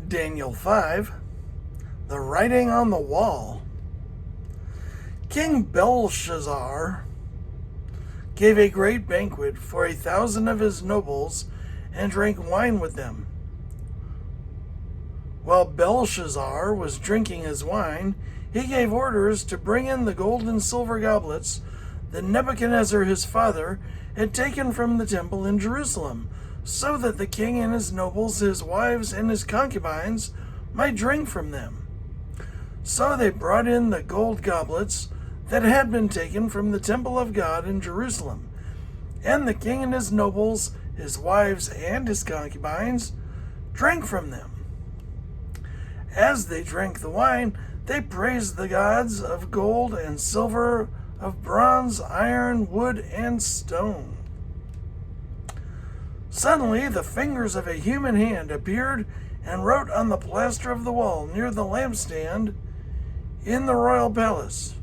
Daniel 5, the writing on the wall. King Belshazzar gave a great banquet for 1,000 of his nobles and drank wine with them. While Belshazzar was drinking his wine, he gave orders to bring in the gold and silver goblets that Nebuchadnezzar his father had taken from the temple in Jerusalem, so that the king and his nobles, his wives, and his concubines might drink from them. So they brought in the gold goblets that had been taken from the temple of God in Jerusalem, and the king and his nobles, his wives, and his concubines drank from them. As they drank the wine, they praised the gods of gold and silver, of bronze, iron, wood, and stone. Suddenly, the fingers of a human hand appeared and wrote on the plaster of the wall near the lampstand in the royal palace.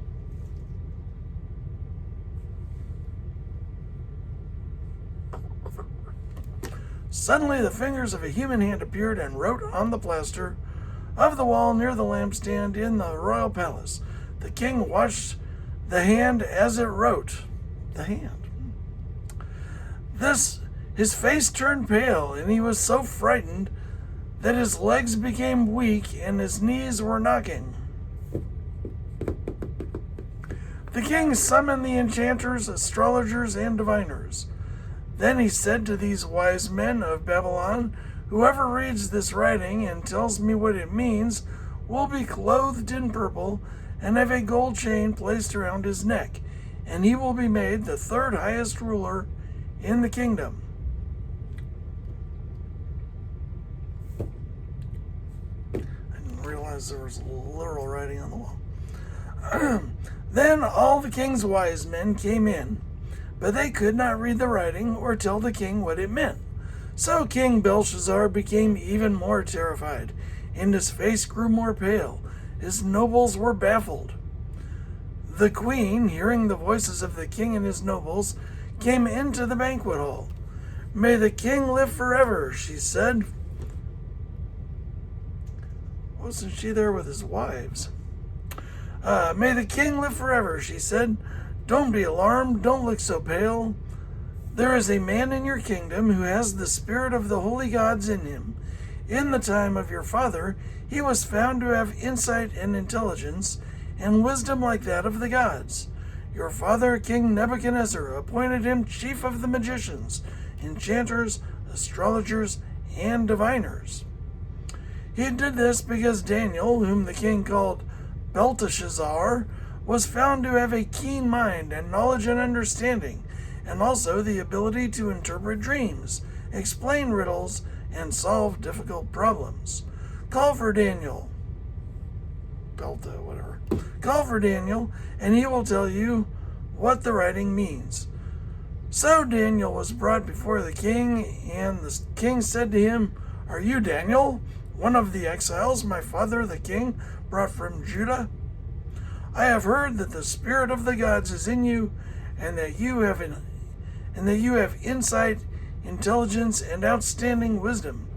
Suddenly, the fingers of a human hand appeared and wrote on the plaster of the wall near the lampstand in the royal palace. The king watched the hand as it wrote. The hand. His face turned pale, and he was so frightened that his legs became weak and his knees were knocking. The king summoned the enchanters, astrologers, and diviners. Then he said to these wise men of Babylon, "Whoever reads this writing and tells me what it means will be clothed in purple and have a gold chain placed around his neck, and he will be made the third highest ruler in the kingdom." I didn't realize there was literal writing on the wall. Then all the king's wise men came in, but they could not read the writing or tell the king what it meant. So King Belshazzar became even more terrified, and his face grew more pale. His nobles were baffled. The queen, hearing the voices of the king and his nobles, came into the banquet hall. "May the king live forever," she said. Wasn't she there with his wives? "May the king live forever," she said. "Don't be alarmed. Don't look so pale. There is a man in your kingdom who has the spirit of the holy gods in him. In the time of your father, he was found to have insight and intelligence and wisdom like that of the gods. Your father, King Nebuchadnezzar, appointed him chief of the magicians, enchanters, astrologers, and diviners. He did this because Daniel, whom the king called Belteshazzar, was found to have a keen mind and knowledge and understanding, and also the ability to interpret dreams, explain riddles, and solve difficult problems. Call for Daniel. Call for Daniel, and he will tell you what the writing means." So Daniel was brought before the king, and the king said to him, "Are you Daniel, one of the exiles my father the king brought from Judah? I have heard that the spirit of the gods is in you, and that you have insight, intelligence, and outstanding wisdom.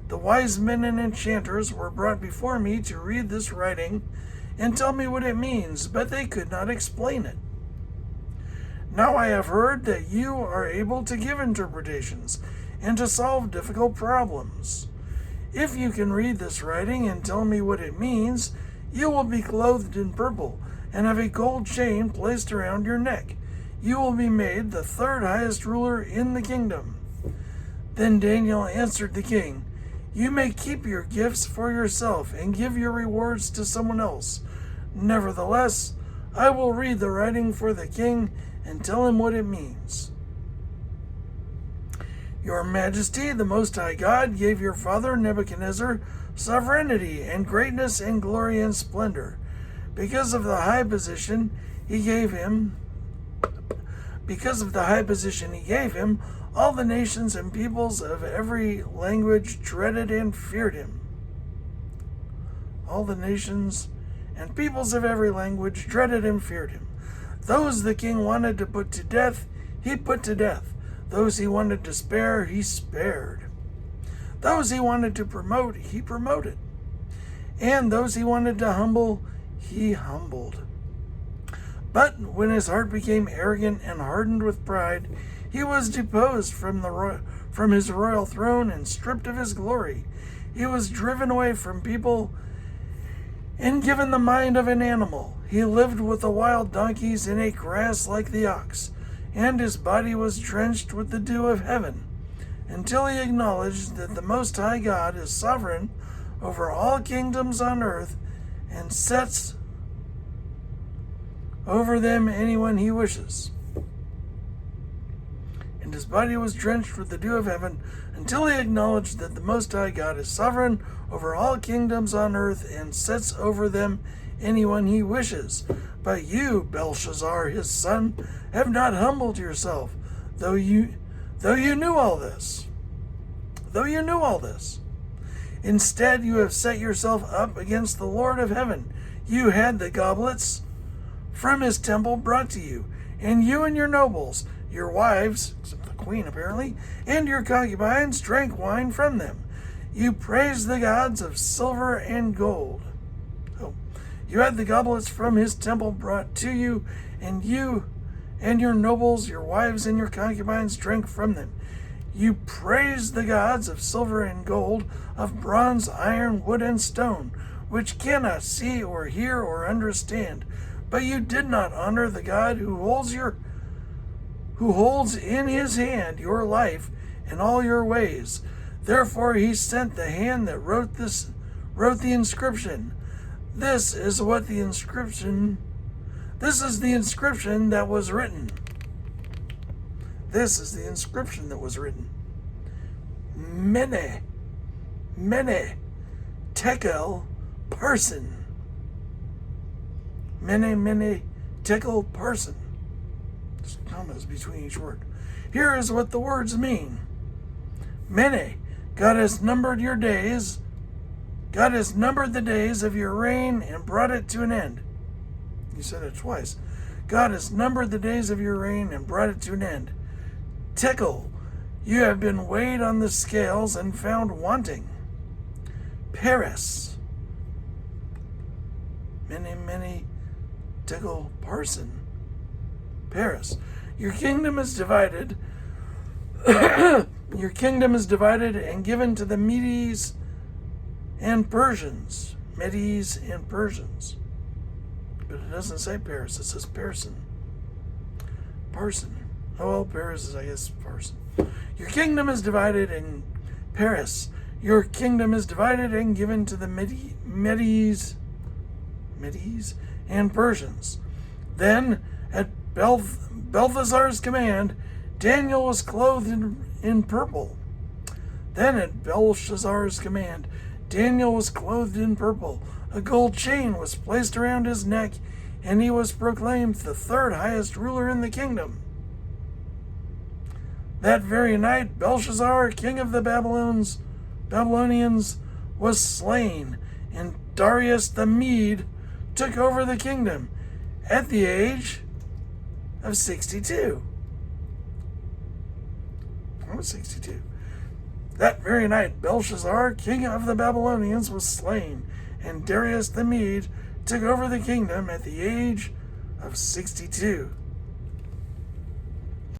The wise men and enchanters were brought before me to read this writing and tell me what it means, but they could not explain it. Now I have heard that you are able to give interpretations and to solve difficult problems. If you can read this writing and tell me what it means, you will be clothed in purple and have a gold chain placed around your neck. You will be made the third highest ruler in the kingdom." Then Daniel answered the king, "You may keep your gifts for yourself and give your rewards to someone else. Nevertheless, I will read the writing for the king and tell him what it means. Your Majesty, the Most High God, gave your father Nebuchadnezzar sovereignty and greatness and glory and splendor. Because of the high position he gave him, all the nations and peoples of every language dreaded and feared him. All the nations and peoples of every language dreaded and feared him. Those the king wanted to put to death, he put to death. Those he wanted to spare, he spared. Those he wanted to promote, he promoted. And those he wanted to humble, he humbled. But when his heart became arrogant and hardened with pride, he was deposed from his royal throne and stripped of his glory. He was driven away from people and given the mind of an animal. He lived with the wild donkeys and ate grass like the ox, and his body was drenched with the dew of heaven, until he acknowledged that the Most High God is sovereign over all kingdoms on earth and sets over them anyone he wishes. And his body was drenched with the dew of heaven until he acknowledged that the Most High God is sovereign over all kingdoms on earth and sets over them anyone he wishes. But you, Belshazzar, his son, have not humbled yourself, though you knew all this. Though you knew all this. Instead, you have set yourself up against the Lord of heaven. You had the goblets from his temple brought to you, and you and your nobles, your wives, except the queen apparently, and your concubines drank wine from them. You praised the gods of silver and gold. So, you had the goblets from his temple brought to you, and you and your nobles, your wives, and your concubines drank from them. You praised the gods of silver and gold, of bronze, iron, wood, and stone, which cannot see or hear or understand. But you did not honor the God who holds in his hand your life and all your ways. Therefore he sent the hand that wrote the inscription. This is the inscription that was written. This is the inscription that was written. Mene, tekel, parsin. Mene, tekel, parsin. There's commas between each word. Here is what the words mean. Mene, God has numbered your days. God has numbered the days of your reign and brought it to an end. You said it twice. God has numbered the days of your reign and brought it to an end. Tekel, you have been weighed on the scales and found wanting. Peres, mene, tekel, parsin. Peres, your kingdom is divided. Your kingdom is divided and given to the Medes and Persians. Medes and Persians. But it doesn't say Paris, it says Parsin. Parsin. Oh, well, Paris is, I guess, Parsin. Your kingdom is divided in Paris. Your kingdom is divided and given to the Medes and Persians. Then, at Belteshazzar's command, Daniel was clothed in purple. Then, at Belshazzar's command, Daniel was clothed in purple. A gold chain was placed around his neck, and he was proclaimed the third highest ruler in the kingdom. That very night, Belshazzar, king of the Babylonians, was slain, and Darius the Mede took over the kingdom at the age of 62. I was 62. That very night, Belshazzar, king of the Babylonians, was slain, and Darius the Mede took over the kingdom at the age of 62.